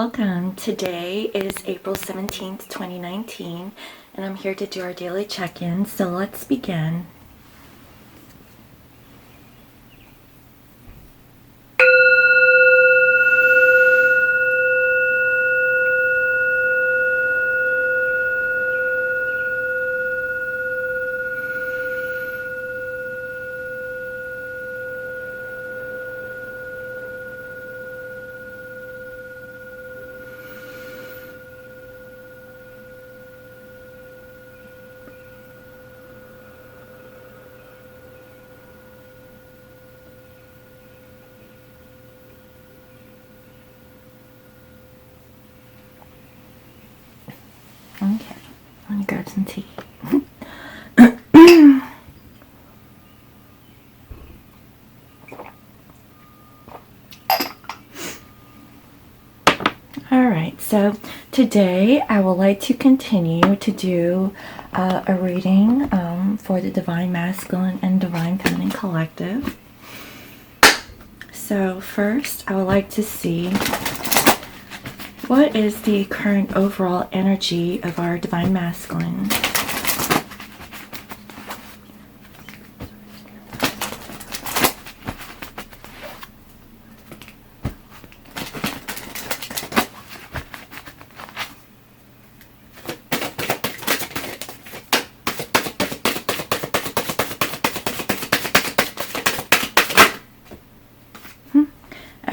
welcome. Today is April 17th, 2019, and I'm here to do our daily check-in, so let's begin. Okay, let me grab some tea. Alright, so today I would like to continue to do a reading for the Divine Masculine and Divine Feminine Collective. So first, I would like to see what is the current overall energy of our Divine Masculine.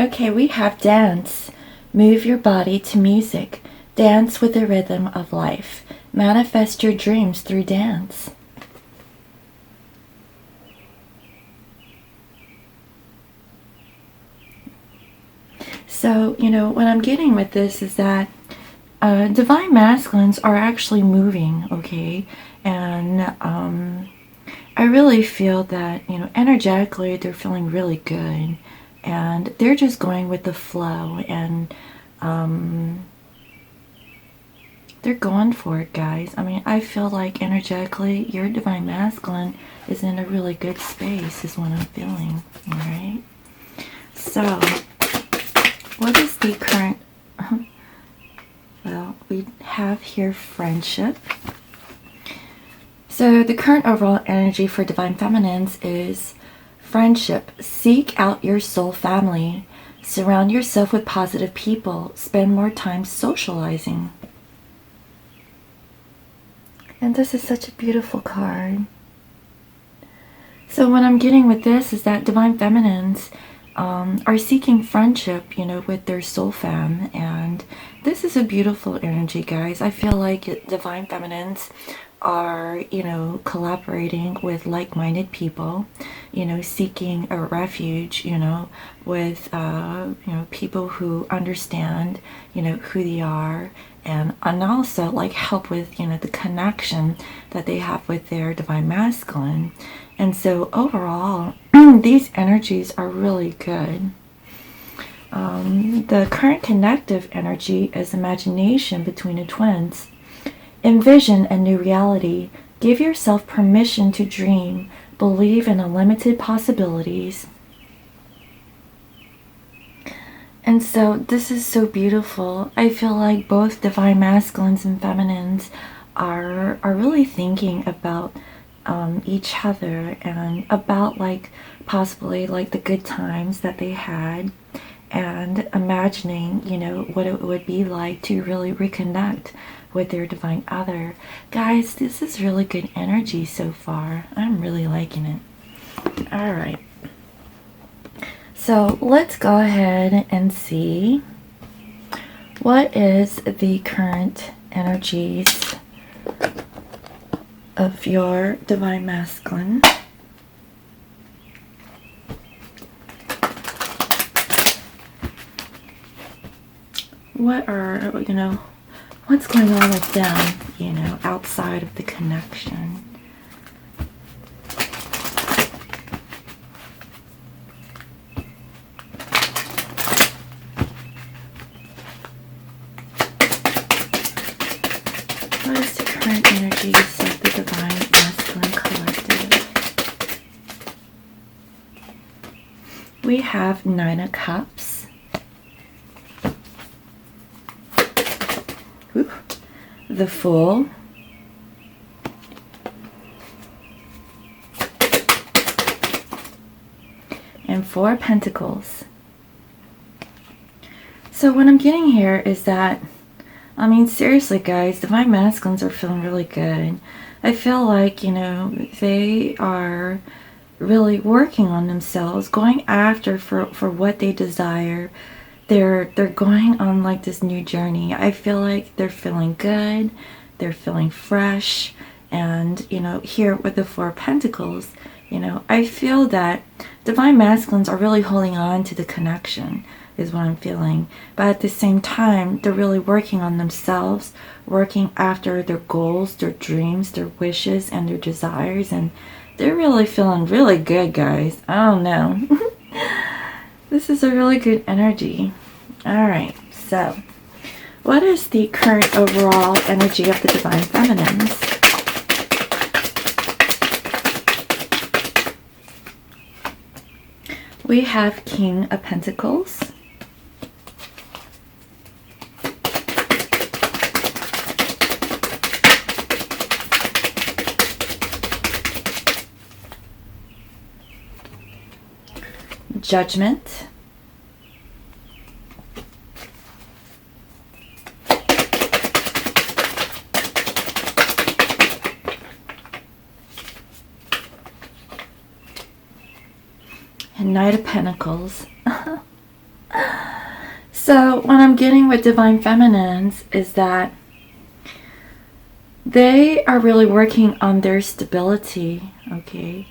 Okay, we have dance. Move your body to music. Dance with the rhythm of life. Manifest your dreams through dance. So, what I'm getting with this is that Divine Masculines are actually moving, okay? And I really feel that, energetically they're feeling really good. And they're just going with the flow, and they're going for it, guys. I mean, I feel like energetically your Divine Masculine is in a really good space is what I'm feeling. Alright, so what is the current well, we have here friendship. So the current overall energy for Divine Feminines is friendship. Seek out your soul family. Surround yourself with positive people. Spend more time socializing. And this is such a beautiful card. So what I'm getting with this is that Divine Feminines are seeking friendship, with their soul fam. And this is a beautiful energy, guys. I feel like Divine Feminines are, collaborating with like-minded people, seeking a refuge, with, people who understand, who they are, and also like help with, the connection that they have with their Divine Masculine. And so overall, these energies are really good. The current connective energy is imagination between the twins. Envision a new reality. Give yourself permission to dream. Believe in unlimited possibilities. And so this is so beautiful. I feel like both Divine Masculines and Feminines are really thinking about each other, and about like possibly like the good times that they had, and imagining, what it would be like to really reconnect with their divine other. Guys, this is really good energy so far. I'm really liking it. All right. So let's go ahead and see what is the current energies of your Divine Masculine. What are, what's going on with them, outside of the connection? What is the current energies of the Divine Masculine Collective? We have Nine of Cups. the Fool, and 4 of Pentacles. So what I'm getting here is that, I mean, seriously guys, Divine Masculines are feeling really good. I feel like, you know, they are really working on themselves, going after for what they desire. They're going on like this new journey. I feel like they're feeling good, they're feeling fresh, and you know, here with the 4 of Pentacles, you know, I feel that Divine Masculines are really holding on to the connection, is what I'm feeling. But at the same time, they're really working on themselves, working after their goals, their dreams, their wishes, and their desires, and they're really feeling really good, guys. I don't know. This is a really good energy. Alright, so what is the current overall energy of the Divine Feminines? We have King of Pentacles, Judgment, and Knight of Pentacles. So what I'm getting with Divine Feminines is that they are really working on their stability, okay?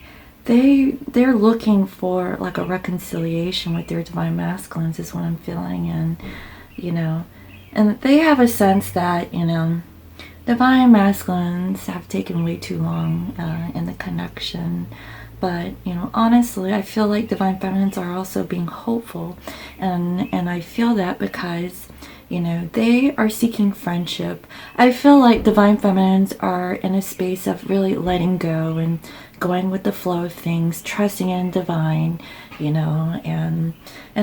They're looking for like a reconciliation with their Divine Masculines, is what I'm feeling. And you know, and they have a sense that, you know, Divine Masculines have taken way too long in the connection. But you know, honestly, I feel like Divine Feminines are also being hopeful, and I feel that because, you know, they are seeking friendship. I feel like Divine Feminines are in a space of really letting go and going with the flow of things, trusting in divine, you know, and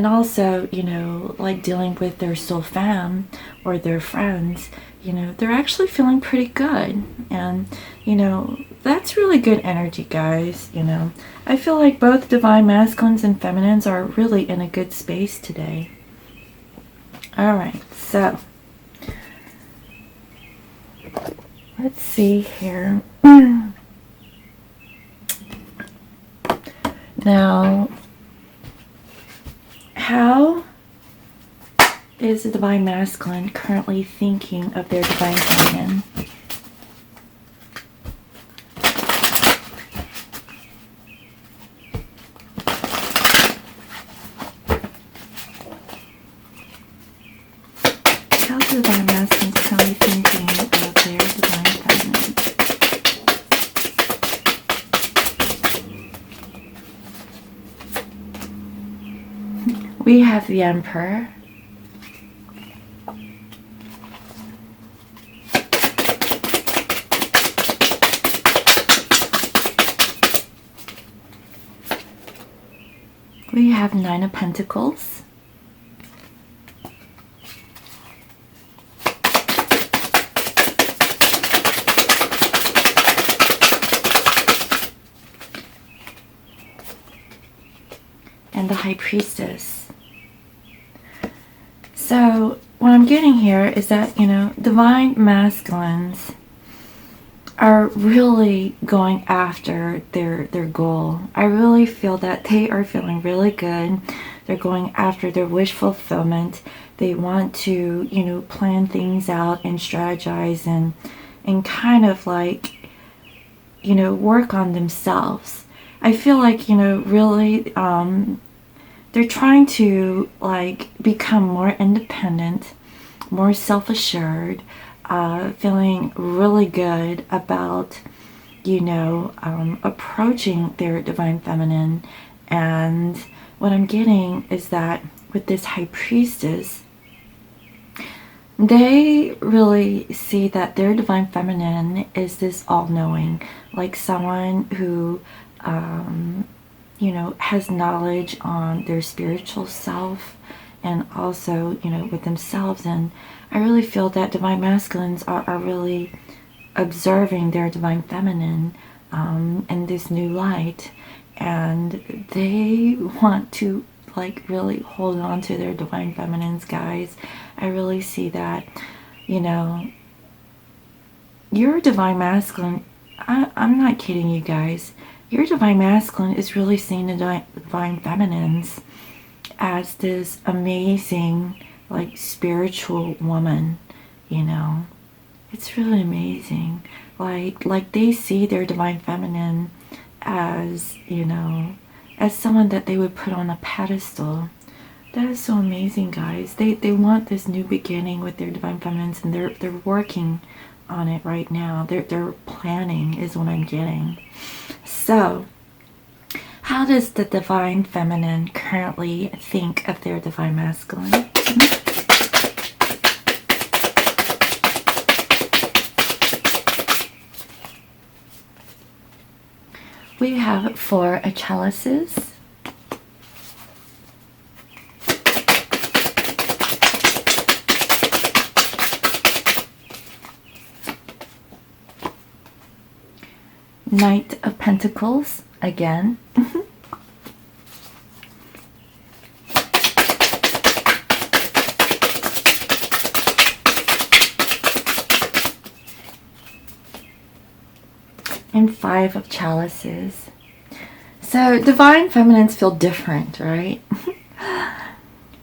also, you know, like dealing with their soul fam or their friends. You know, they're actually feeling pretty good, and you know, that's really good energy, guys. You know, I feel like both Divine Masculines and Feminines are really in a good space today. Alright, so let's see here. Now, how is the Divine Masculine currently thinking of their Divine Feminine? How's the Divine Masculine currently thinking of their Divine Feminine? We have the Emperor. We have 9 of Pentacles. And the High Priestess. So what I'm getting here is that, you know, Divine Masculines are really going after their goal. I really feel that they are feeling really good. They're going after their wish fulfillment. They want to, you know, plan things out and strategize and kind of like, you know, work on themselves. I feel like, you know, really they're trying to like become more independent, more self-assured, feeling really good about, you know, approaching their Divine Feminine. And what I'm getting is that with this High Priestess, they really see that their Divine Feminine is this all-knowing, like someone who you know, has knowledge on their spiritual self, and also, you know, with themselves. And I really feel that divine masculines are really observing their divine feminine in this new light, and they want to like really hold on to their divine feminines, guys. I really see that, you know, your divine masculine, I'm not kidding you guys, your divine masculine is really seeing the divine feminines as this amazing, like, spiritual woman, you know. It's really amazing. Like they see their divine feminine as, you know, as someone that they would put on a pedestal. That is so amazing, guys. They want this new beginning with their divine feminines, and they're working on it right now. They're planning is what I'm getting. So, how does the divine feminine currently think of their divine masculine? We have 4 chalices. Knight of Pentacles again. And 5 of Chalices. So divine feminines feel different, right?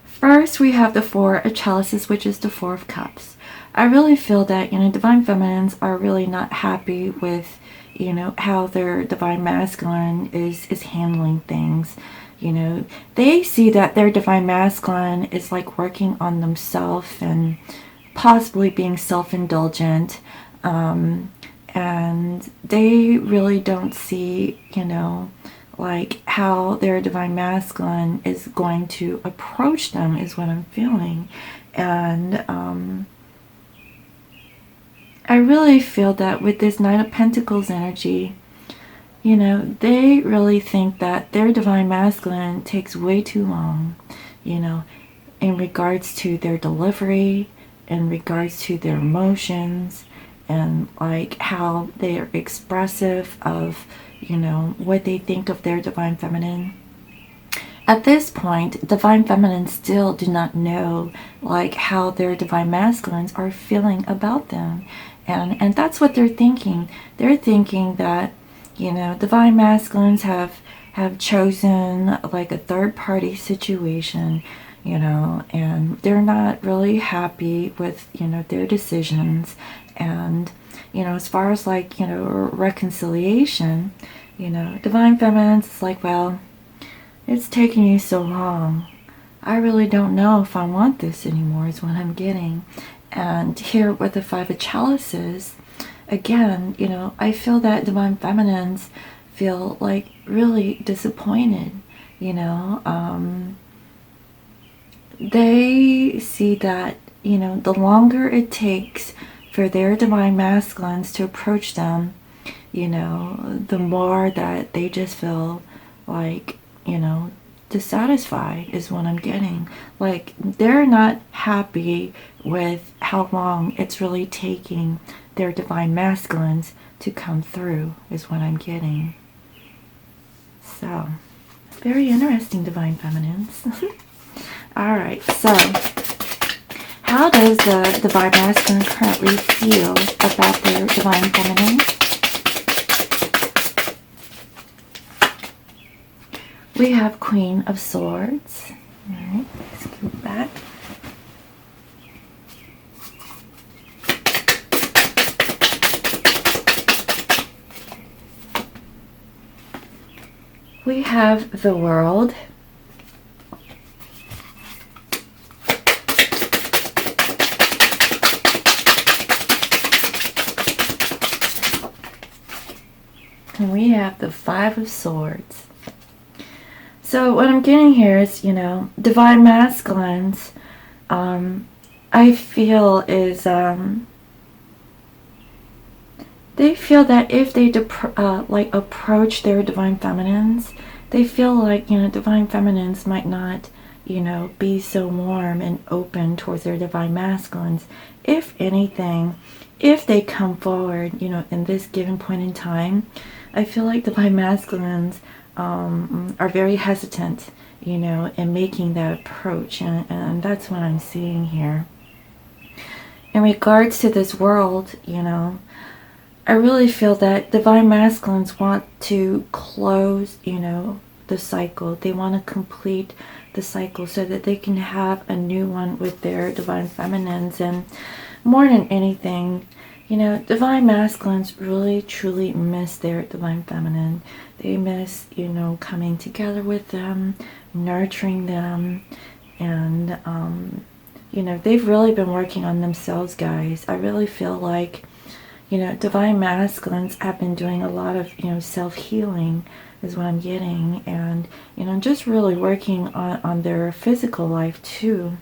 First, we have the 4 of Chalices, which is the 4 of Cups. I really feel that, you know, divine feminines are really not happy with, you know, how their divine masculine is handling things. You know, they see that their divine masculine is like working on themselves and possibly being self-indulgent, and they really don't see, you know, like how their divine masculine is going to approach them is what I'm feeling. And I really feel that with this Knight of Pentacles energy, you know, they really think that their divine masculine takes way too long, you know, in regards to their delivery, in regards to their emotions, and like how they are expressive of, you know, what they think of their divine feminine. At this point, divine feminines still do not know like how their divine masculines are feeling about them. And that's what they're thinking. They're thinking that, you know, divine masculines have chosen like a third party situation, you know, and they're not really happy with, you know, their decisions. And, you know, as far as like, you know, reconciliation, you know, divine feminines is like, well, it's taking you so long. I really don't know if I want this anymore is what I'm getting. And here with the 5 of Chalices, again, you know, I feel that divine feminines feel like really disappointed, you know. They see that, you know, the longer it takes for their divine masculines to approach them, you know, the more that they just feel like, you know, dissatisfied is what I'm getting. Like they're not happy with how long it's really taking their divine masculines to come through is what I'm getting. So very interesting, divine feminines. All right, so how does the divine masculine currently feel about their divine feminine? We have Queen of Swords. All right, let's move back. We have the World. And we have the 5 of Swords. So what I'm getting here is, you know, divine masculines, I feel is, they feel that if they like approach their divine feminines, they feel like, you know, divine feminines might not, you know, be so warm and open towards their divine masculines. If anything, if they come forward, you know, in this given point in time, I feel like divine masculines are very hesitant, you know, in making that approach, and that's what I'm seeing here. In regards to this world, you know, I really feel that divine masculines want to close, you know, the cycle. They want to complete the cycle so that they can have a new one with their divine feminines. And more than anything, you know, divine masculines really truly miss their divine feminine. They miss, you know, coming together with them, nurturing them, and you know, they've really been working on themselves, guys. I really feel like, you know, divine masculines have been doing a lot of, you know, self-healing is what I'm getting, and, you know, just really working on their physical life too.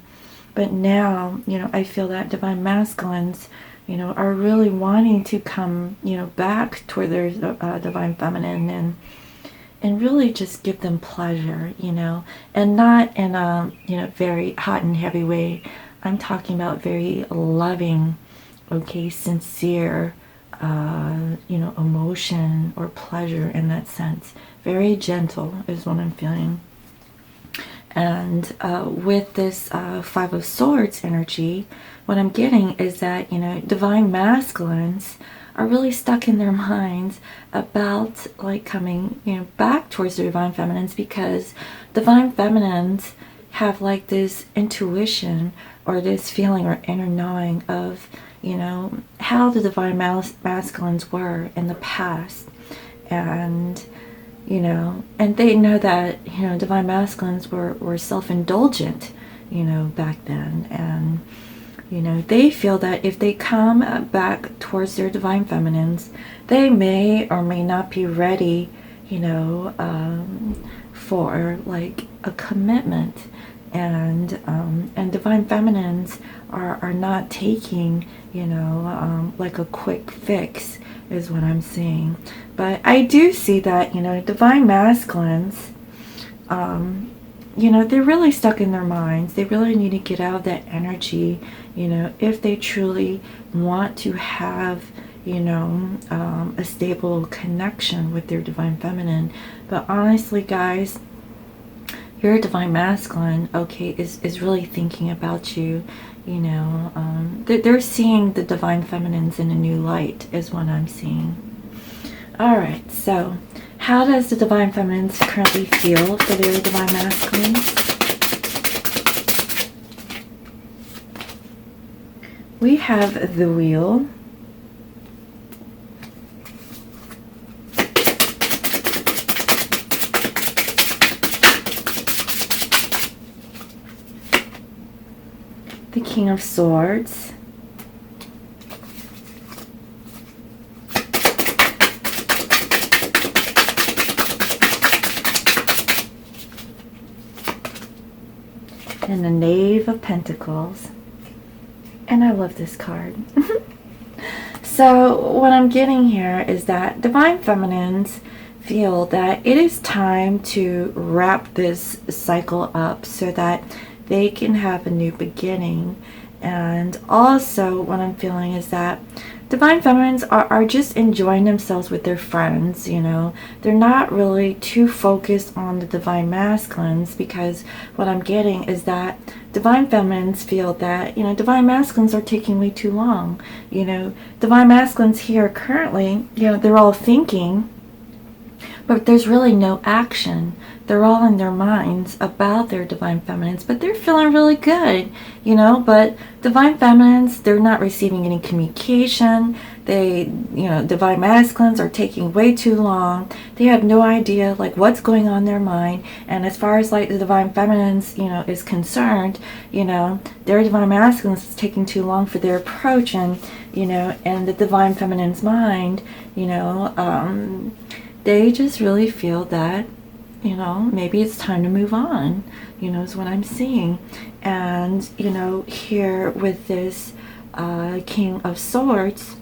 But now, you know, I feel that divine masculines, you know, are really wanting to come, you know, back toward their divine feminine, and really just give them pleasure, you know, and not in a, you know, very hot and heavy way. I'm talking about very loving, okay, sincere, you know, emotion or pleasure in that sense. Very gentle is what I'm feeling. And with this Five of Swords energy, what I'm getting is that, you know, divine masculines are really stuck in their minds about like coming, you know, back towards the divine feminines, because divine feminines have like this intuition or this feeling or inner knowing of, you know, how the divine masculines were in the past. And, you know, and they know that, you know, divine masculines were self-indulgent, you know, back then. And, you know, they feel that if they come back towards their divine feminines, they may or may not be ready, you know, for like a commitment. And divine feminines are not taking, you know, like a quick fix is what I'm seeing. But I do see that, you know, divine masculines, you know, they're really stuck in their minds. They really need to get out of that energy, you know, if they truly want to have, you know, a stable connection with their divine feminine. But honestly, guys, your divine masculine, okay, is really thinking about you, you know. They're seeing the divine feminines in a new light is what I'm seeing. All right, so how does the divine feminines currently feel for their divine masculines? We have the Wheel, the King of Swords, and the Knave of Pentacles. And I love this card. So what I'm getting here is that divine feminines feel that it is time to wrap this cycle up so that they can have a new beginning. And also what I'm feeling is that divine feminines are just enjoying themselves with their friends, you know. They're not really too focused on the divine masculines, because what I'm getting is that divine feminines feel that, you know, divine masculines are taking way too long. You know, divine masculines here currently, you know, they're all thinking, but there's really no action. They're all in their minds about their divine feminines, but they're feeling really good, you know. But divine feminines, they're not receiving any communication. They, you know, divine masculines are taking way too long. They have no idea like what's going on in their mind. And as far as like the divine feminines, you know, is concerned, you know, their divine masculines is taking too long for their approach. And, you know, and the divine feminine's mind, you know, they just really feel that, you know, maybe it's time to move on, you know, is what I'm seeing. And, you know, here with this King of Swords,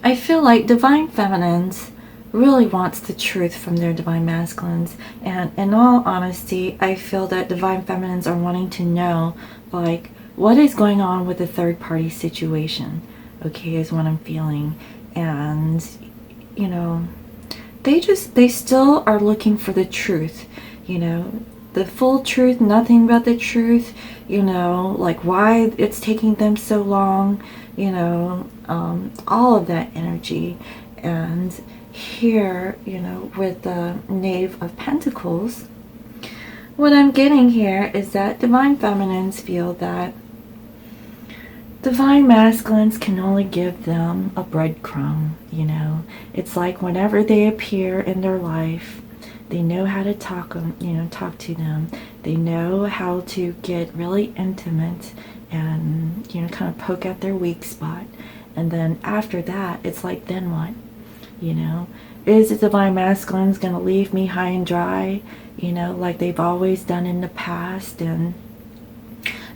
I feel like divine feminines really wants the truth from their divine masculines. And in all honesty, I feel that divine feminines are wanting to know, like, what is going on with the third party situation, okay, is what I'm feeling. And, you know, they still are looking for the truth, you know, the full truth, nothing but the truth, you know, like why it's taking them so long, you know, all of that energy. And here, you know, with the Knave of Pentacles, what I'm getting here is that divine feminines feel that divine masculines can only give them a breadcrumb, you know. It's like whenever they appear in their life, they know how to talk to them. They know how to get really intimate and, you know, kind of poke at their weak spot. And then after that, it's like, then what? You know, is the divine masculines going to leave me high and dry, you know, like they've always done in the past? And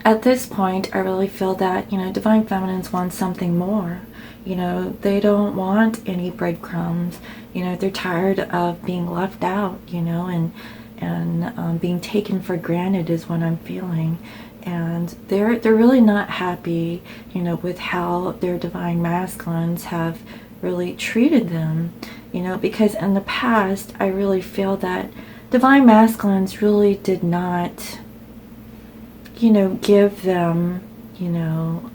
at this point, I really feel that, you know, divine feminines want something more. You know, they don't want any breadcrumbs. You know, they're tired of being left out, you know, and being taken for granted is what I'm feeling. And they're really not happy, you know, with how their divine masculines have really treated them, you know, because in the past, I really feel that divine masculines really did not, you know, give them, you know,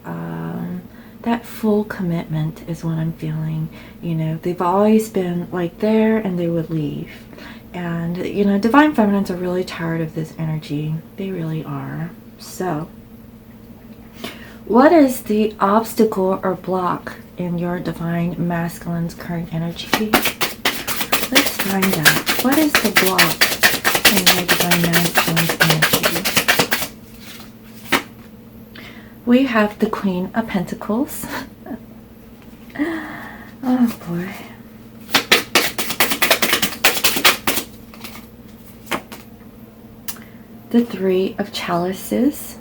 that full commitment is what I'm feeling. You know, they've always been like there and they would leave. And, you know, divine feminines are really tired of this energy. They really are. So, what is the obstacle or block in your divine masculine's current energy? Let's find out. What is the block in your divine masculine's energy? We have the Queen of Pentacles. Oh boy. The Three of Chalices.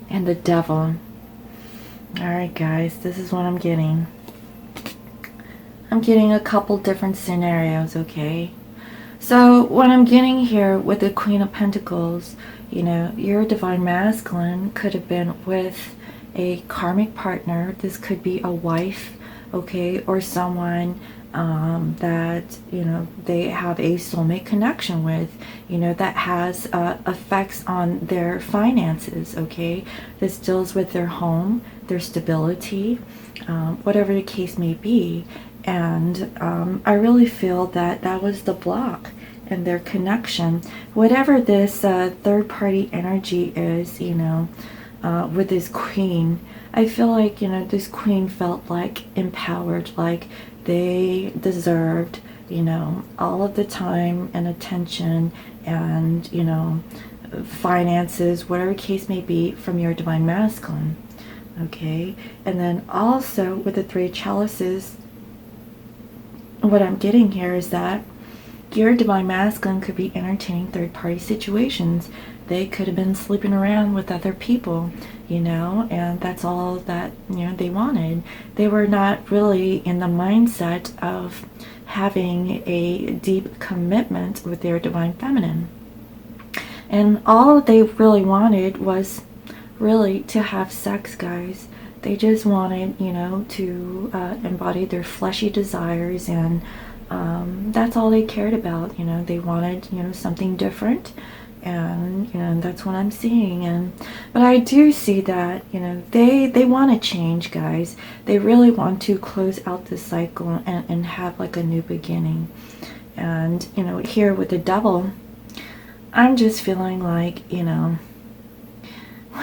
And the Devil. Alright guys, this is what I'm getting. I'm getting a couple different scenarios, okay? So what I'm getting here with the Queen of Pentacles, you know, your divine masculine could have been with a karmic partner. This could be a wife, okay, or someone that, you know, they have a soulmate connection with, you know, that has effects on their finances, okay? This deals with their home, their stability, whatever the case may be. And I really feel that that was the block in their connection. Whatever this third-party energy is, you know, with this queen, I feel like, you know, this queen felt like empowered, like they deserved, you know, all of the time and attention and, you know, finances, whatever case may be, from your divine masculine. Okay, and then also with the Three of Chalices, what I'm getting here is that your divine masculine could be entertaining third-party situations. They could have been sleeping around with other people, you know, and that's all that, you know, they wanted. They were not really in the mindset of having a deep commitment with their divine feminine. And all they really wanted was really to have sex, guys. They just wanted, you know, to embody their fleshy desires, and that's all they cared about. You know, they wanted, you know, something different, and, you know, that's what I'm seeing. But I do see that, you know, they want to change, guys. They really want to close out this cycle and have like a new beginning. And, you know, here with the Devil, I'm just feeling like, you know,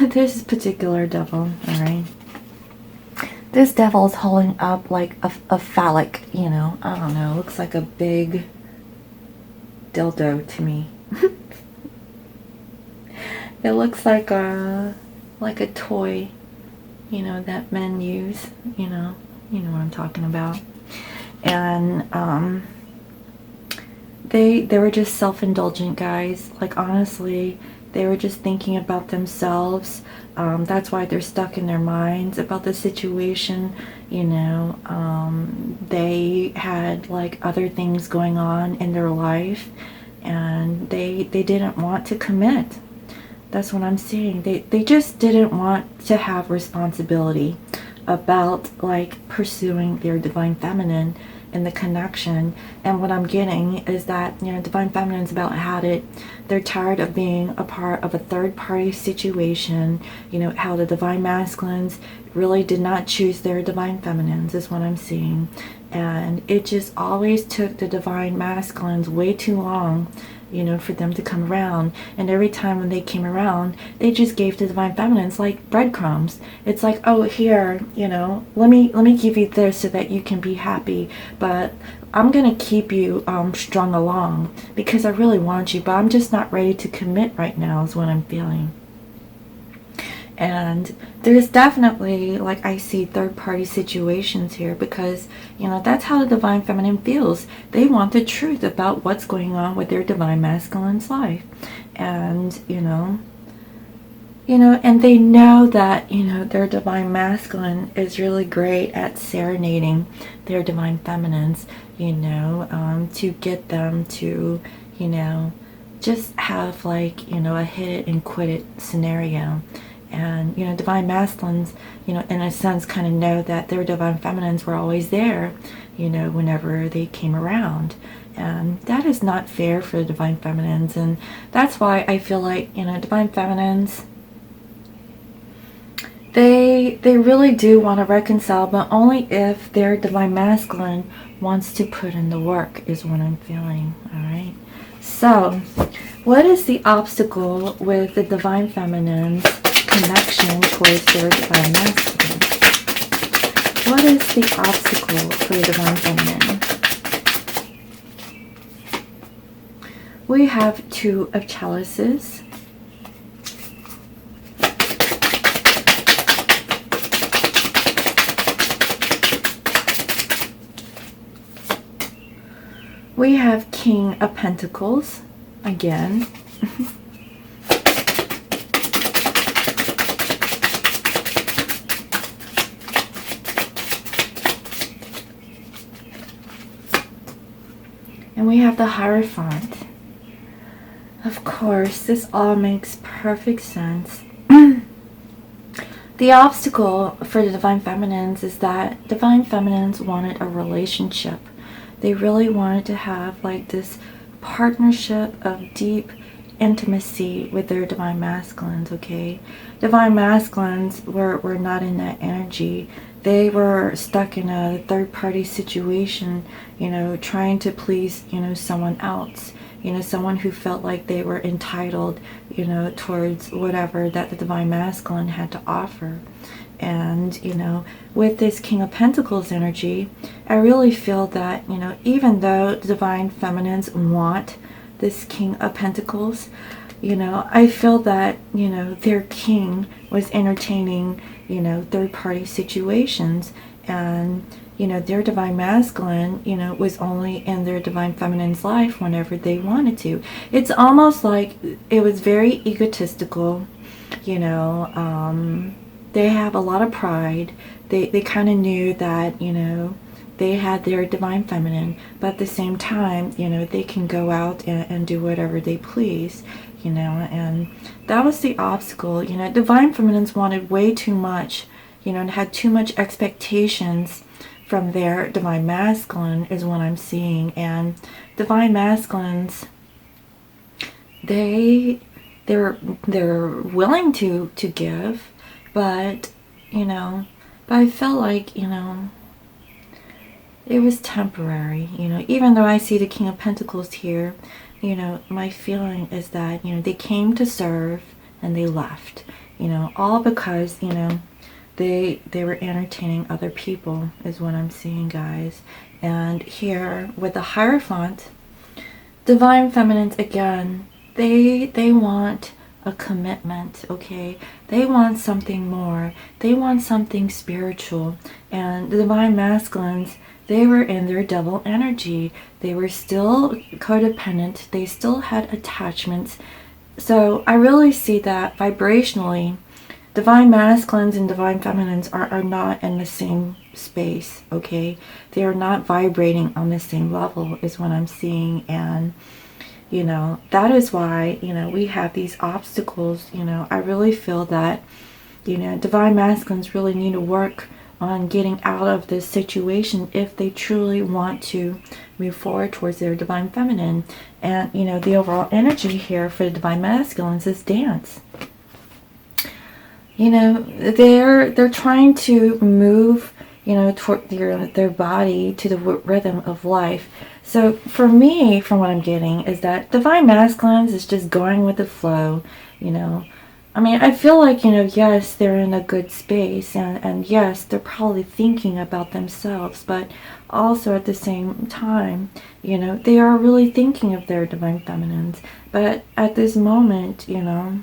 with this particular Devil, all right, this Devil is holding up like a phallic, you know, I don't know, looks like a big dildo to me. It looks like a toy, you know, that men use, you know what I'm talking about. And they were just self-indulgent, guys. Like, honestly, They were just thinking about themselves. That's why they're stuck in their minds about the situation. You know, they had like other things going on in their life, and they didn't want to commit. That's what I'm seeing. They just didn't want to have responsibility about like pursuing their divine feminine and the connection. And what I'm getting is that, you know, divine feminine's about had it. They're tired of being a part of a third party situation. You know, how the divine masculines really did not choose their divine feminines is what I'm seeing. And it just always took the divine masculines way too long, you know, for them to come around. And every time when they came around, they just gave the divine feminines like breadcrumbs. It's like, oh, here, you know, let me give you this so that you can be happy, but I'm gonna keep you strung along because I really want you, but I'm just not ready to commit right now is what I'm feeling. And there's definitely, like, I see third-party situations here because, you know, that's how the divine feminine feels. They want the truth about what's going on with their divine masculine's life. And, you know, and they know that, you know, their divine masculine is really great at serenading their divine feminines, you know, to get them to, you know, just have, like, you know, a hit it and quit it scenario. And, you know, divine masculines, you know, in a sense kind of know that their divine feminines were always there, you know, whenever they came around. And that is not fair for the divine feminines. And that's why I feel like, you know, divine feminines, they really do want to reconcile, but only if their divine masculine wants to put in the work is what I'm feeling, all right? So, what is the obstacle with the divine feminine's connection towards their divine masculine? What is the obstacle for the divine feminine? We have Two of Chalices. We have King of Pentacles again. And we have the Hierophant. Of course, this all makes perfect sense. The obstacle for the divine feminines is that divine feminines wanted a relationship. They really wanted to have like this partnership of deep intimacy with their divine masculines, okay? Divine masculines were not in that energy. They were stuck in a third-party situation, you know, trying to please, you know, someone else, you know, someone who felt like they were entitled, you know, towards whatever that the divine masculine had to offer. And, you know, with this King of Pentacles energy, I really feel that, you know, even though the divine feminines want this King of Pentacles, you know, I feel that, you know, their king was entertaining, you know, third-party situations, and, you know, their divine masculine, you know, was only in their divine feminine's life whenever they wanted to. It's almost like it was very egotistical, you know. They have a lot of pride. They kind of knew that, you know, they had their divine feminine, but at the same time, you know, they can go out and do whatever they please, you know, and that was the obstacle. You know, divine feminines wanted way too much, you know, and had too much expectations from their divine masculine is what I'm seeing. And divine masculines, they're willing to give, but, you know, but I felt like, you know, it was temporary, you know, even though I see the King of Pentacles here, you know, my feeling is that, you know, they came to serve and they left, you know, all because, you know, they were entertaining other people is what I'm seeing, guys. And here with the Hierophant, divine feminines, again, they want a commitment, okay? They want something more. They want something spiritual. And the divine masculines, they were in their devil energy. They were still codependent. They still had attachments. So I really see that vibrationally, divine masculines and divine feminines are not in the same space, okay? They are not vibrating on the same level is what I'm seeing. And, you know, that is why, you know, we have these obstacles. You know, I really feel that, you know, divine masculines really need to work on getting out of this situation if they truly want to move forward towards their divine feminine. And, you know, the overall energy here for the divine masculines is dance. You know, they're trying to move, you know, toward their body to the rhythm of life. So for me, from what I'm getting, is that divine masculines is just going with the flow. You know, I mean, I feel like, you know, yes, they're in a good space, and yes, they're probably thinking about themselves, but also at the same time, you know, they are really thinking of their divine feminines. But at this moment, you know,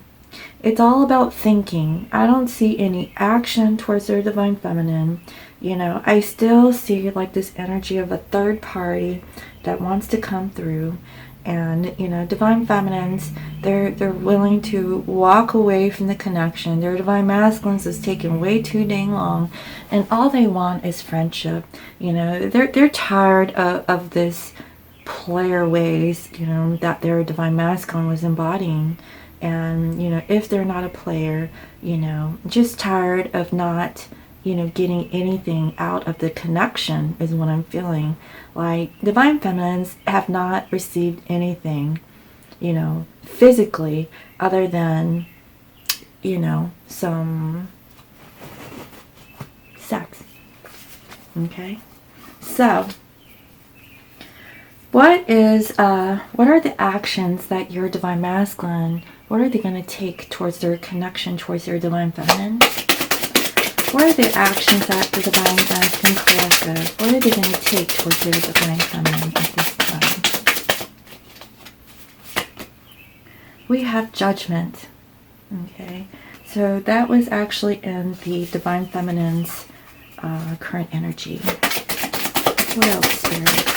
it's all about thinking. I don't see any action towards their divine feminine. You know, I still see like this energy of a third party that wants to come through. And, you know, divine feminines, they're willing to walk away from the connection. Their divine masculines is taking way too dang long, and all they want is friendship. You know, they're tired of this player ways, you know, that their divine masculine was embodying. And, you know, if they're not a player, you know, just tired of not, you know, getting anything out of the connection is what I'm feeling. Like, divine feminines have not received anything, you know, physically, other than, you know, some sex. Okay? So, what are the actions that your divine masculine, what are they going to take towards their connection towards their divine feminine? What are the actions that the divine masculine collective, what are they going to take towards their divine feminine at this time? We have judgment. Okay, so that was actually in the divine feminine's current energy. What else, Spirit?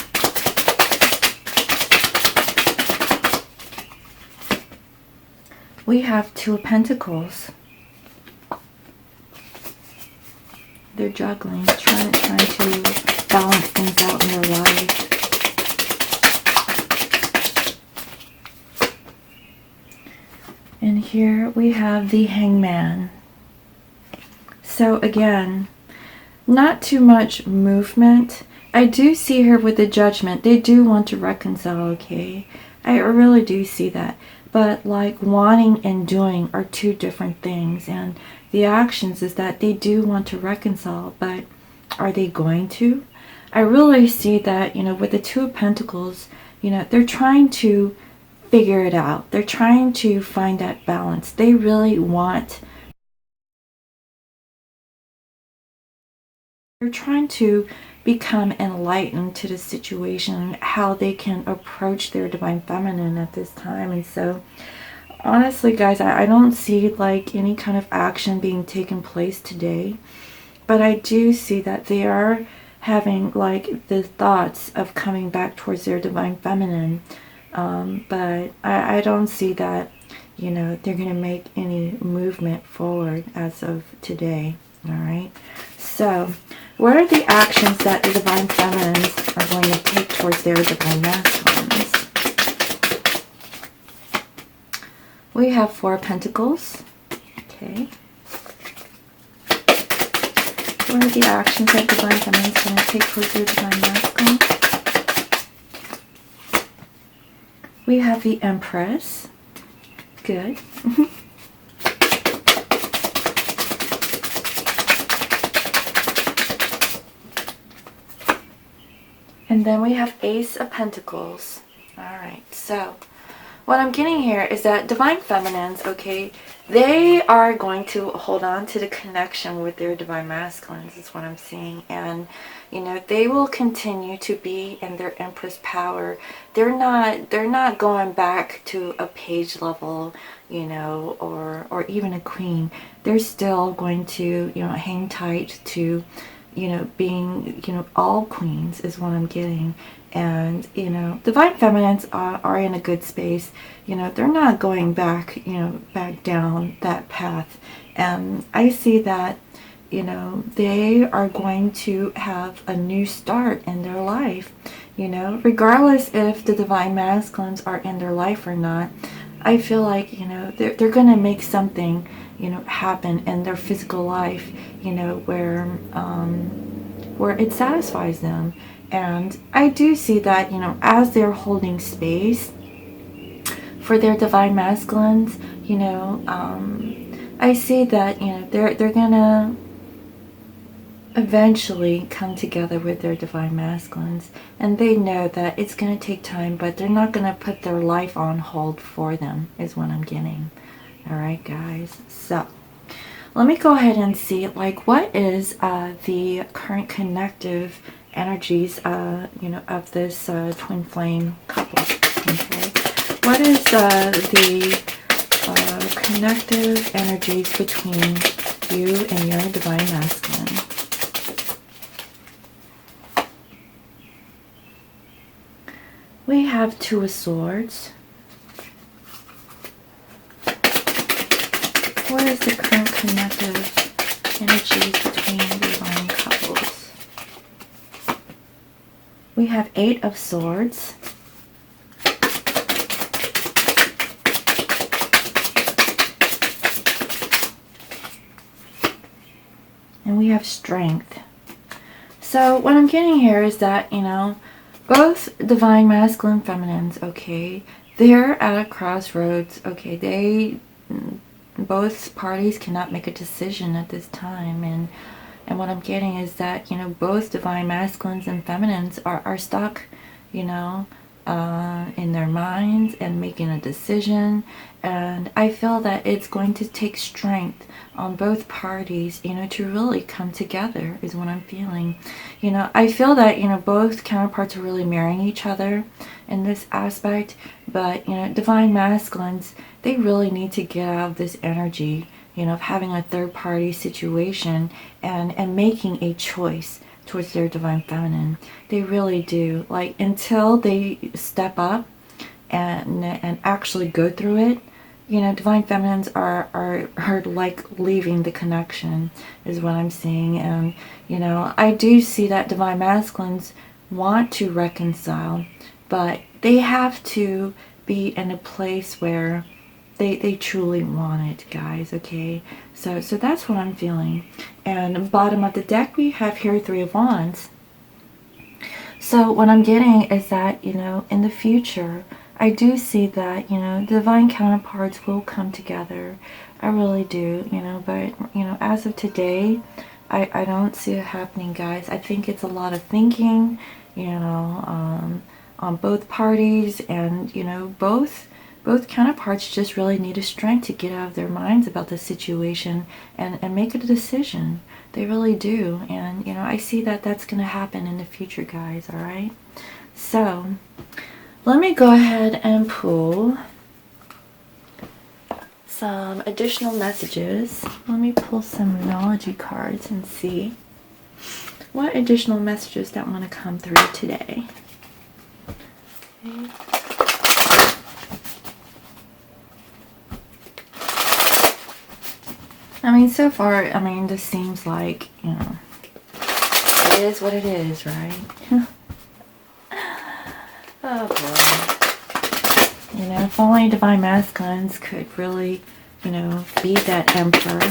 We have Two of Pentacles. They're juggling, trying to balance things out in their life. And here we have the Hangman. So again, not too much movement. I do see here with the Judgment, they do want to reconcile, okay? I really do see that. But like wanting and doing are two different things. And the actions is that they do want to reconcile, but are they going to? I really see that, you know, with the Two of Pentacles, you know, they're trying to figure it out. They're trying to find that balance. They really want, they're trying to become enlightened to the situation, how they can approach their divine feminine at this time. And so honestly, guys, I don't see like any kind of action being taken place today, but I do see that they are having like the thoughts of coming back towards their divine feminine. But I don't see that, you know, they're going to make any movement forward as of today. All right. So what are the actions that the divine feminines are going to take towards their divine masculines? We have Four of Pentacles. Okay. What are the actions that divine feminine is going to take towards their divine masculine? We have the Empress. Good. And then we have Ace of Pentacles. Alright, so what I'm getting here is that divine feminines, okay, they are going to hold on to the connection with their divine masculines is what I'm seeing. And, you know, they will continue to be in their Empress power. They're not going back to a page level, you know, or even a queen. They're still going to, you know, hang tight to, you know, being, you know, all queens is what I'm getting. And, you know, divine feminines are in a good space. You know, they're not going back, you know, back down that path. And I see that, you know, they are going to have a new start in their life, you know, regardless if the divine masculines are in their life or not. I feel like, you know, they're going to make something, you know, happen in their physical life, you know, where it satisfies them. And I do see that, you know, as they're holding space for their divine masculines, you know, I see that, you know, they're gonna eventually come together with their divine masculines, and they know that it's gonna take time, but they're not gonna put their life on hold for them, is what I'm getting. All right, guys. So let me go ahead and see, like, what is the current connective energies, you know, of this twin flame couple. Okay, what is the connective energies between you and your divine masculine? We have Two of Swords. What is the current connective energies between divine couples? We have Eight of Swords. And we have Strength. So what I'm getting here is that, you know, both divine masculine feminines, okay, they're at a crossroads. Okay, both parties cannot make a decision at this time, and what I'm getting is that, you know, both divine masculines and feminines are stuck, you know, in their minds and making a decision. And I feel that it's going to take strength on both parties, you know, to really come together, is what I'm feeling. You know, I feel that, you know, both counterparts are really marrying each other in this aspect, but, you know, divine masculines, they really need to get out of this energy, you know, of having a third party situation and making a choice towards their divine feminine. They really do. Like, until they step up and actually go through it, you know, divine feminines are like leaving the connection, is what I'm seeing. And, you know, I do see that divine masculines want to reconcile, but they have to be in a place where they truly want it, guys. Okay, so that's what I'm feeling. And bottom of the deck, we have here Three of Wands. So what I'm getting is that, you know, in the future, I do see that, you know, divine counterparts will come together. I really do, you know, but, you know, as of today, I don't see it happening, guys. I think it's a lot of thinking, you know, on both parties, and, you know, both counterparts just really need a strength to get out of their minds about the situation and make a decision. They really do. And, you know, I see that that's going to happen in the future, guys. All right. So let me go ahead and pull some additional messages. Let me pull some Moonology cards and see what additional messages that want to come through today. Okay. I mean, so far, I mean, this seems like, you know, it is what it is, right? Oh boy. You know, if only divine masculines could really, you know, be that emperor,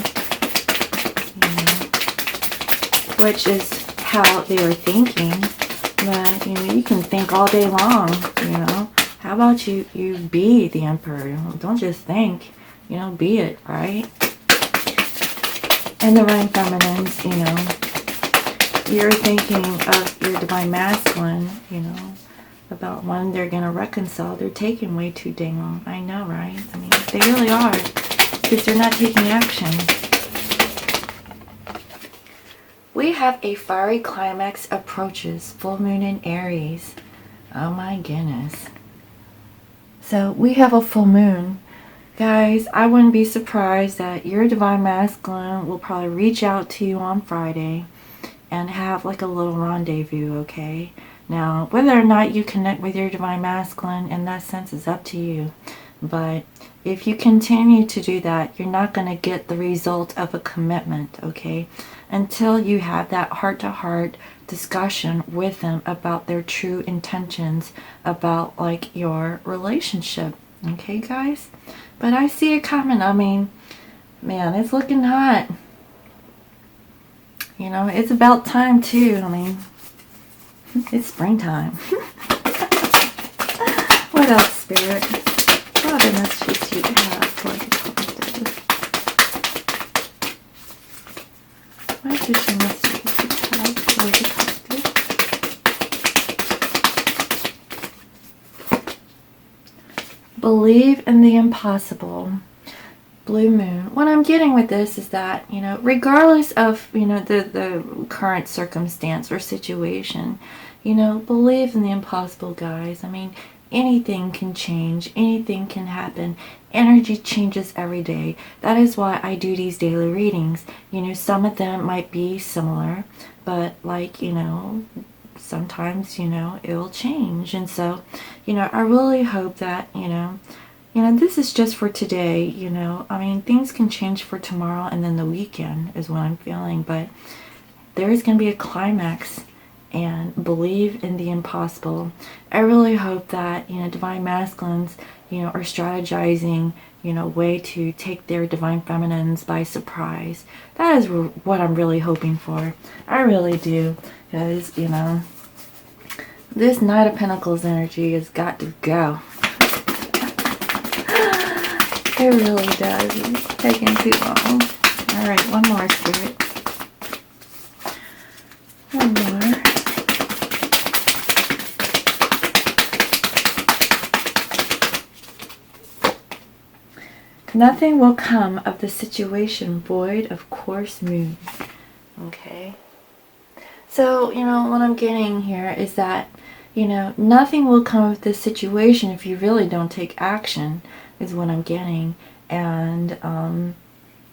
you know, which is how they were thinking. But, you know, you can think all day long, you know. How about you be the emperor? Don't just think, you know, be it, right? And divine feminines, you know, you're thinking of your divine masculine, you know, about when they're going to reconcile. They're taking way too dang long. I know, right? I mean, they really are, because they're not taking action. We have a fiery climax approaches, full moon in Aries. Oh my goodness. So we have a full moon. Guys, I wouldn't be surprised that your divine masculine will probably reach out to you on Friday and have like a little rendezvous, okay? Now, whether or not you connect with your divine masculine in that sense is up to you. But if you continue to do that, you're not going to get the result of a commitment, okay? Until you have that heart-to-heart discussion with them about their true intentions about like your relationship, okay, guys? But I see it coming. I mean, man, it's looking hot. You know, it's about time too. I mean, it's springtime. What else, Spirit? What other messages do you have for the collective? What additional messages do you have for the collective? Believe in the impossible. Blue moon. What I'm getting with this is that, you know, regardless of, you know, the current circumstance or situation, you know, believe in the impossible, guys. I mean, anything can change, anything can happen. Energy changes every day. That is why I do these daily readings. You know, some of them might be similar, but like, you know, sometimes, you know, it'll change. And so, you know, I really hope that, you know, this is just for today, you know. I mean, things can change for tomorrow and then the weekend is what I'm feeling. But there is going to be a climax, and believe in the impossible. I really hope that, you know, divine masculines, you know, are strategizing, you know, way to take their divine feminines by surprise. That is what I'm really hoping for. I really do. Because, you know, this Knight of Pentacles energy has got to go. It really does. It's taking too long. Alright, one more, Spirit. One more. Nothing will come of the situation void of course moon. Okay. So, you know, what I'm getting here is that, you know, nothing will come of this situation if you really don't take action, is what I'm getting. And,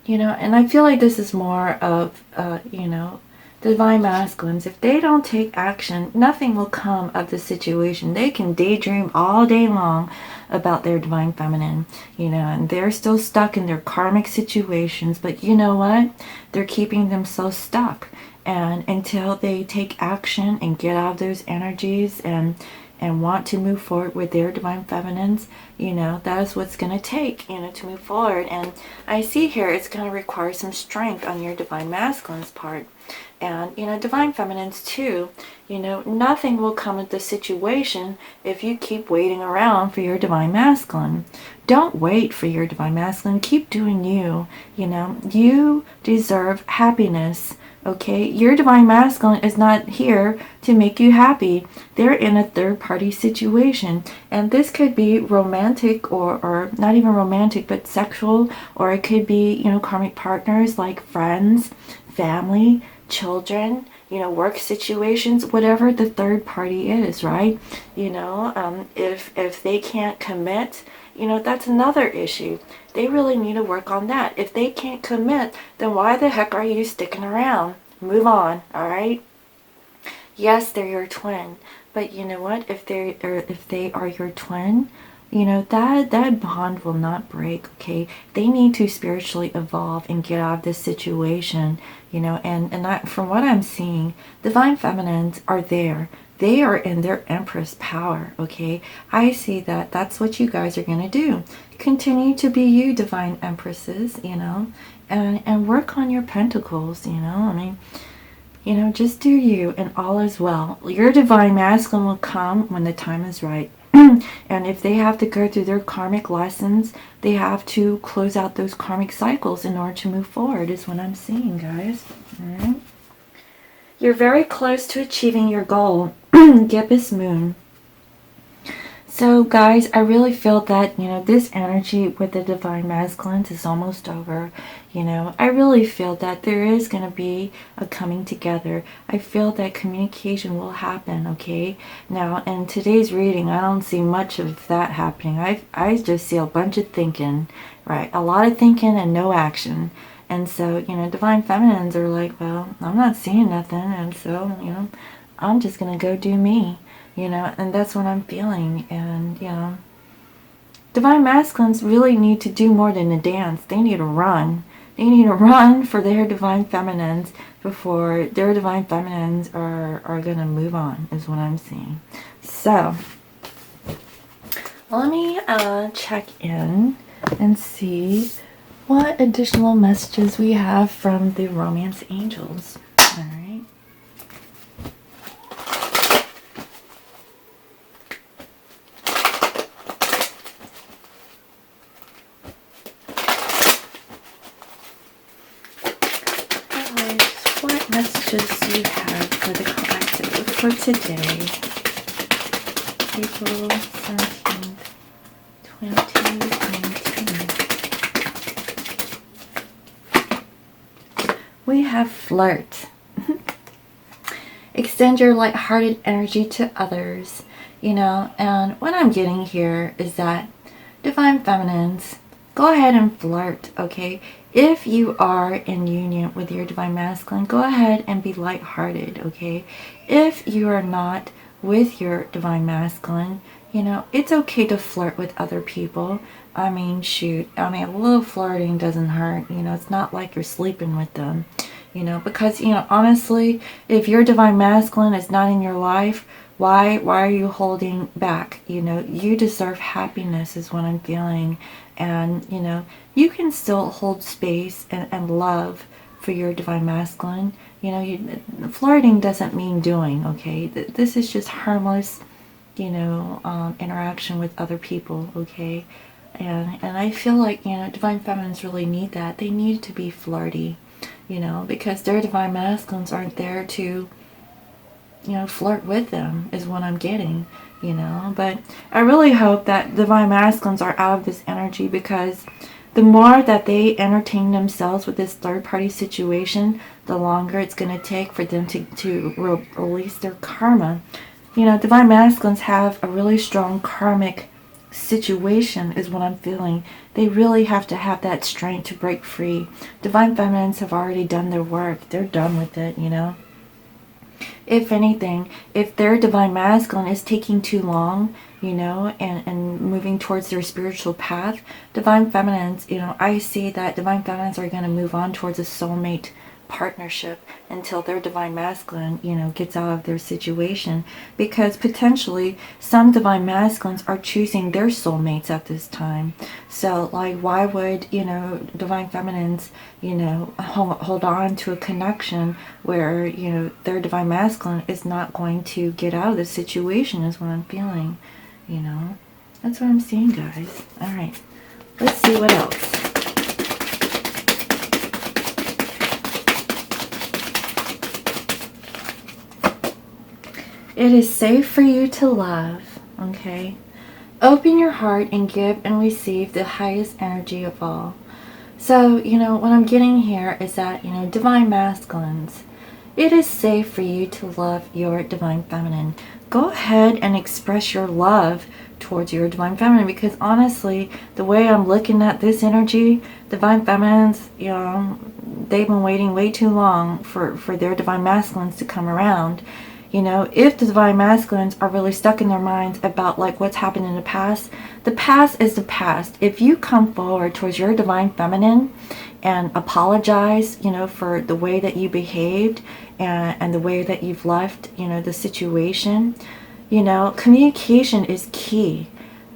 you know, and I feel like this is more of, you know, divine masculines. If they don't take action, nothing will come of the situation. They can daydream all day long about their divine feminine, you know, and they're still stuck in their karmic situations. But you know what? They're keeping themselves stuck. And until they take action and get out of those energies and want to move forward with their divine feminines, you know, that is what's going to take, you know, to move forward. And I see here it's going to require some strength on your divine masculine's part. And, you know, divine feminines too, you know, nothing will come of the situation if you keep waiting around for your divine masculine. Don't wait for your divine masculine. Keep doing you. You know, you deserve happiness. Okay, your divine masculine is not here to make you happy. They're in a third-party situation, and this could be romantic or not even romantic, but sexual, or it could be, you know, karmic partners like friends, family, children, you know, work situations, whatever the third party is, right? You know, if they can't commit, you know, that's another issue. They really need to work on that. If they can't commit, then why the heck are you sticking around? Move on, all right? Yes, they're your twin, but you know what? If they are your twin, you know, that bond will not break, okay? They need to spiritually evolve and get out of this situation, you know, and from what I'm seeing, divine feminines are there. They are in their Empress power, okay? I see that that's what you guys are going to do. Continue to be you, divine Empresses, you know, and work on your pentacles, you know. I mean, you know, just do you, and all is well. Your divine masculine will come when the time is right. And if they have to go through their karmic lessons, they have to close out those karmic cycles in order to move forward, is what I'm seeing, guys. All right. You're very close to achieving your goal, Gibbous Moon. So, guys, I really feel that, you know, this energy with the divine masculines is almost over. You know, I really feel that there is going to be a coming together. I feel that communication will happen, okay? Now, in today's reading, I don't see much of that happening. I just see a bunch of thinking, right? A lot of thinking and no action. And so, you know, divine feminines are like, well, I'm not seeing nothing, and so, you know, I'm just gonna go do me, you know, and that's what I'm feeling. And, you know, divine masculines really need to do more than a dance. They need to run. They need to run for their divine feminines before their divine feminines are gonna move on, is what I'm seeing. So let me check in and see what additional messages we have from the romance angels. All right. Alright, what messages do you have for the collective for today? April 17th, 2019. We have flirt. Extend your lighthearted energy to others, you know, and what I'm getting here is that divine feminines, go ahead and flirt, okay? If you are in union with your divine masculine, go ahead and be lighthearted, okay? If you are not with your divine masculine, you know, it's okay to flirt with other people. I mean, shoot, I mean, a little flirting doesn't hurt, you know, it's not like you're sleeping with them, you know, because, you know, honestly, if your divine masculine is not in your life, why are you holding back? You know, you deserve happiness is what I'm feeling. And, you know, you can still hold space and love for your divine masculine. You know, flirting doesn't mean doing, okay? This is just harmless, you know, interaction with other people, okay? And I feel like, you know, divine feminines really need that. They need to be flirty, you know, because their divine masculines aren't there to, you know, flirt with them is what I'm getting, you know. But I really hope that divine masculines are out of this energy, because the more that they entertain themselves with this third party situation, the longer it's going to take for them to release their karma. You know, divine masculines have a really strong karmic situation is what I'm feeling. They really have to have that strength to break free. Divine feminines have already done their work. They're done with it, you know. If anything, if their divine masculine is taking too long, you know, and moving towards their spiritual path, divine feminines, you know, I see that divine feminines are going to move on towards a soulmate partnership until their divine masculine, you know, gets out of their situation, because potentially some divine masculines are choosing their soulmates at this time. So like, why would, you know, divine feminines, you know, hold on to a connection where, you know, their divine masculine is not going to get out of the situation is what I'm feeling, you know. That's what I'm seeing, guys. All right, let's see what else. It is safe for you to love, okay? Open your heart and give and receive the highest energy of all. So, you know, what I'm getting here is that, you know, divine masculines, it is safe for you to love your divine feminine. Go ahead and express your love towards your divine feminine, because honestly, the way I'm looking at this energy, divine feminines, you know, they've been waiting way too long for their divine masculines to come around. You know, if the divine masculines are really stuck in their minds about like what's happened in the past is the past. If you come forward towards your divine feminine and apologize, you know, for the way that you behaved and the way that you've left, you know, the situation, you know, communication is key,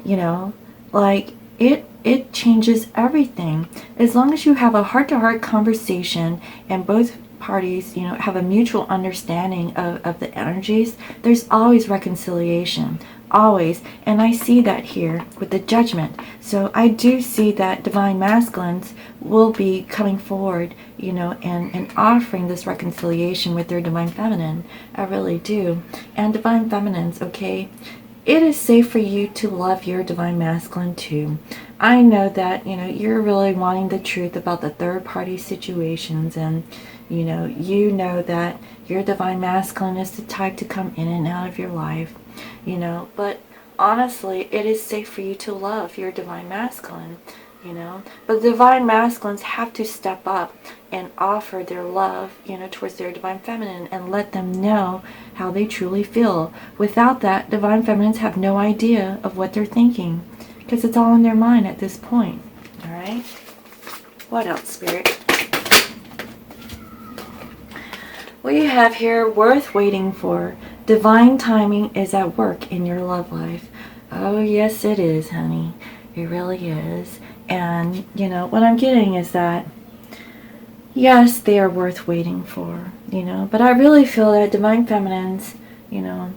you know, like it changes everything. As long as you have a heart-to-heart conversation and both parties, you know, have a mutual understanding of the energies, there's always reconciliation, always. And I see that here with the judgment. So I do see that divine masculines will be coming forward, you know, and offering this reconciliation with their divine feminine. I really do. And divine feminines, okay, it is safe for you to love your divine masculine too. I know that, you know, you're really wanting the truth about the third party situations, and you know that your divine masculine is the type to come in and out of your life, you know, but honestly, it is safe for you to love your divine masculine, you know. But the divine masculines have to step up and offer their love, you know, towards their divine feminine and let them know how they truly feel. Without that, divine feminines have no idea of what they're thinking because it's all in their mind at this point. All right. What else, Spirit? We have here worth waiting for. Divine timing is at work in your love life. Oh, yes, it is, honey. It really is. And, you know, what I'm getting is that, yes, they are worth waiting for, you know. But I really feel that divine feminines, you know,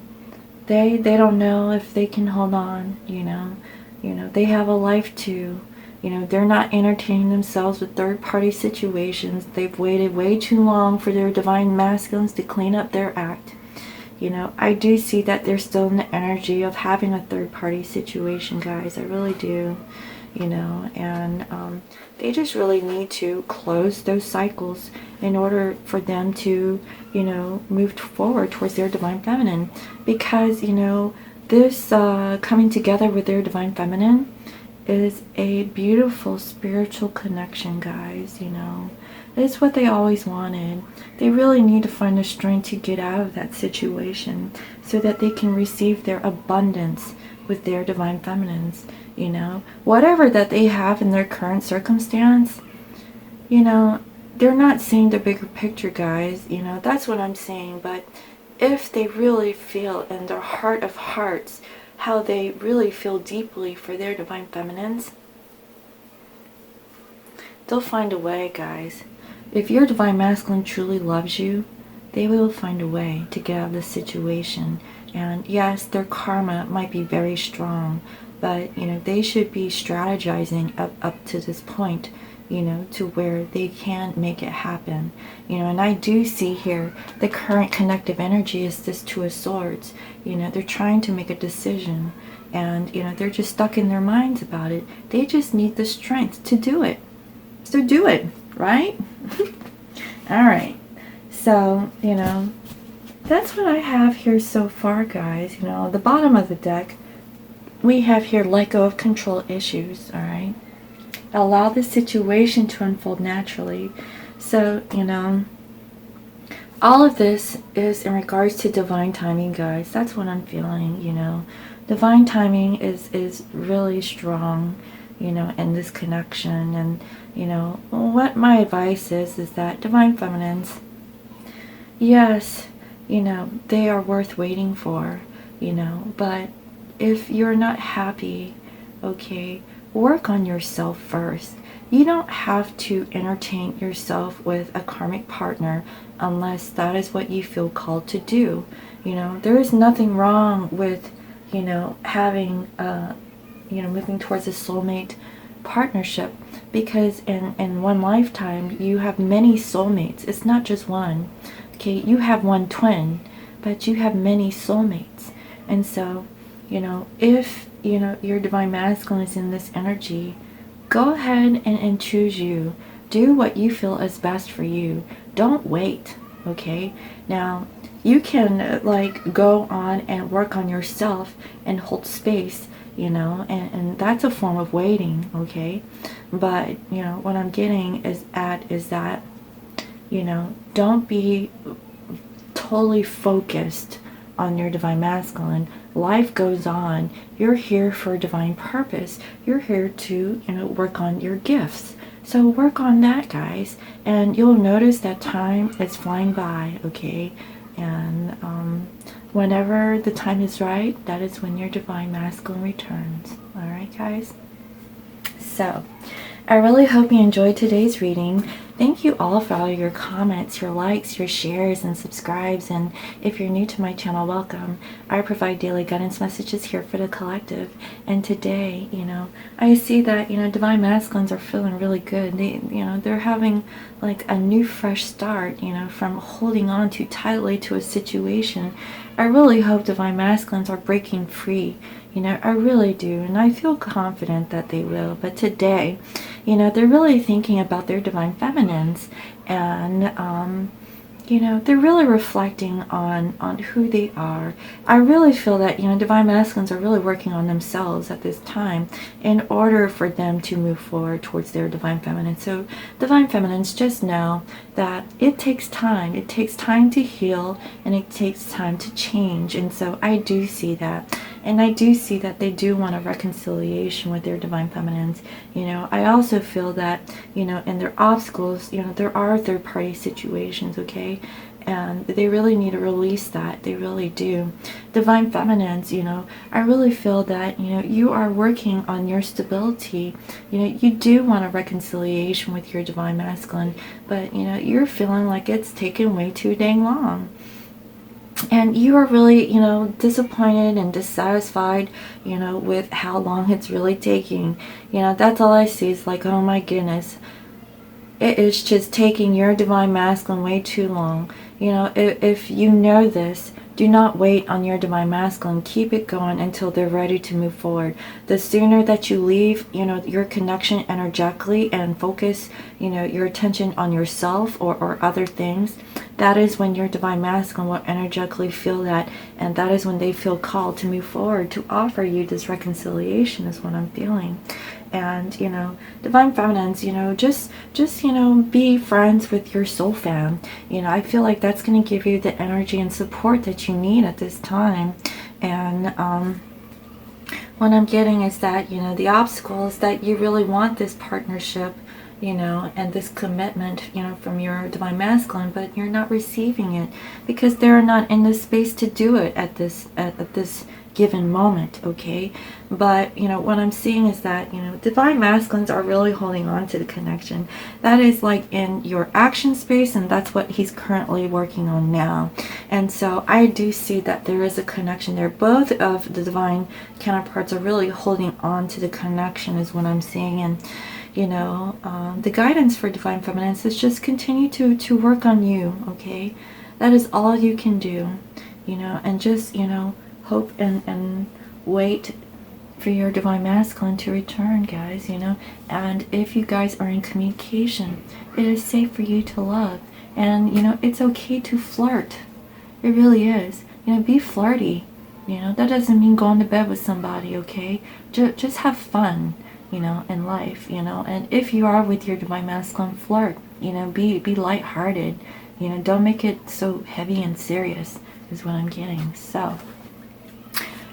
they don't know if they can hold on, you know. You know, they have a life too. You know, they're not entertaining themselves with third-party situations. They've waited way too long for their divine masculines to clean up their act. You know, I do see that they're still in the energy of having a third-party situation, guys. I really do, you know. And they just really need to close those cycles in order for them to, you know, move forward towards their divine feminine. Because, you know, this coming together with their divine feminine is a beautiful spiritual connection, guys, you know. It's what they always wanted. They really need to find the strength to get out of that situation so that they can receive their abundance with their divine feminines, you know. Whatever that they have in their current circumstance, you know, they're not seeing the bigger picture, guys, you know. That's what I'm saying. But if they really feel in their heart of hearts how they really feel deeply for their divine feminines, they'll find a way, guys. If your divine masculine truly loves you, they will find a way to get out of this situation. And yes, their karma might be very strong, but, you know, they should be strategizing up to this point, you know, to where they can make it happen. You know, and I do see here the current connective energy is this Two of Swords. You know, they're trying to make a decision and, you know, they're just stuck in their minds about it. They just need the strength to do it. So do it, right? All right. So, you know, that's what I have here so far, guys. You know, the bottom of the deck, we have here let go of control issues, all right? Allow the situation to unfold naturally. So, you know, all of this is in regards to divine timing, guys. That's what I'm feeling, you know. Divine timing is really strong, you know, in this connection. And, you know, what my advice is that divine feminines, yes, you know, they are worth waiting for, you know. But if you're not happy, okay, work on yourself first. You don't have to entertain yourself with a karmic partner unless that is what you feel called to do. You know, there is nothing wrong with, you know, having, you know, moving towards a soulmate partnership, because in one lifetime you have many soulmates. It's not just one. Okay, you have one twin, but you have many soulmates. And so, you know, if, you know, your divine masculine is in this energy, go ahead and choose you. Do what you feel is best for you. Don't wait, okay? Now, you can, like, go on and work on yourself and hold space, you know, and that's a form of waiting, okay? But, you know, what I'm getting is that, you know, don't be totally focused on your divine masculine. Life goes on. You're here for a divine purpose. You're here to, you know, work on your gifts. So work on that, guys, and you'll notice that time is flying by, okay? And whenever the time is right, that is when your divine masculine returns. All right, guys? So I really hope you enjoyed today's reading. Thank you all for all your comments, your likes, your shares, and subscribes. And if you're new to my channel, welcome. I provide daily guidance messages here for the collective. And today, you know, I see that, you know, divine masculines are feeling really good. They, you know, they're having like a new fresh start, you know, from holding on too tightly to a situation. I really hope divine masculines are breaking free. You know, I really do, and I feel confident that they will. But today, you know, they're really thinking about their divine feminines, and you know, they're really reflecting on who they are. I really feel that, you know, divine masculines are really working on themselves at this time in order for them to move forward towards their divine feminine. So divine feminines, just know that it takes time. It takes time to heal, and it takes time to change. And so I do see that. And I do see that they do want a reconciliation with their divine feminines. You know, I also feel that, you know, in their obstacles, you know, there are third-party situations, okay? And they really need to release that. They really do. Divine feminines, you know, I really feel that, you know, you are working on your stability. You know, you do want a reconciliation with your divine masculine, but, you know, you're feeling like it's taken way too dang long. And you are really, you know, disappointed and dissatisfied, you know, with how long it's really taking. You know, that's all I see is like, oh my goodness, it is just taking your divine masculine way too long. You know, if you know this, do not wait on your divine masculine. Keep it going until they're ready to move forward. The sooner that you leave, you know, your connection energetically and focus, you know, your attention on yourself or other things, that is when your divine masculine will energetically feel that, and that is when they feel called to move forward, to offer you this reconciliation, is what I'm feeling. And, you know, divine feminines, you know, just you know, be friends with your soul fam. You know, I feel like that's going to give you the energy and support that you need at this time. And what I'm getting is that, you know, the obstacle is that you really want this partnership, you know, and this commitment, you know, from your divine masculine, but you're not receiving it because they're not in the space to do it at this given moment, okay? But, you know, what I'm seeing is that, you know, divine masculines are really holding on to the connection. That is like in your action space, and that's what he's currently working on now. And so I do see that there is a connection there. Both of the divine counterparts are really holding on to the connection, is what I'm seeing. And, you know, the guidance for divine feminines is just continue to work on you, okay? That is all you can do, you know, and just, you know, hope and wait for your divine masculine to return, guys, you know. And if you guys are in communication, it is safe for you to love. And, you know, it's okay to flirt. It really is. You know, be flirty. You know, that doesn't mean going to bed with somebody, okay? Just have fun, you know, in life, you know. And if you are with your divine masculine, flirt. You know, be lighthearted. You know, don't make it so heavy and serious, is what I'm getting. So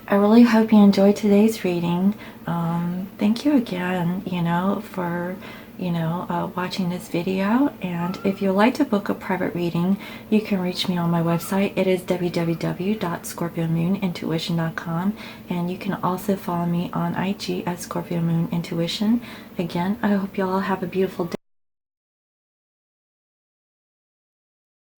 I really hope you enjoyed today's reading. Thank you again, you know, for, you know, watching this video. And if you'd like to book a private reading, you can reach me on my website. It is www.scorpiomoonintuition.com, and you can also follow me on IG at Scorpio Moon Intuition. Again, I hope you all have a beautiful day.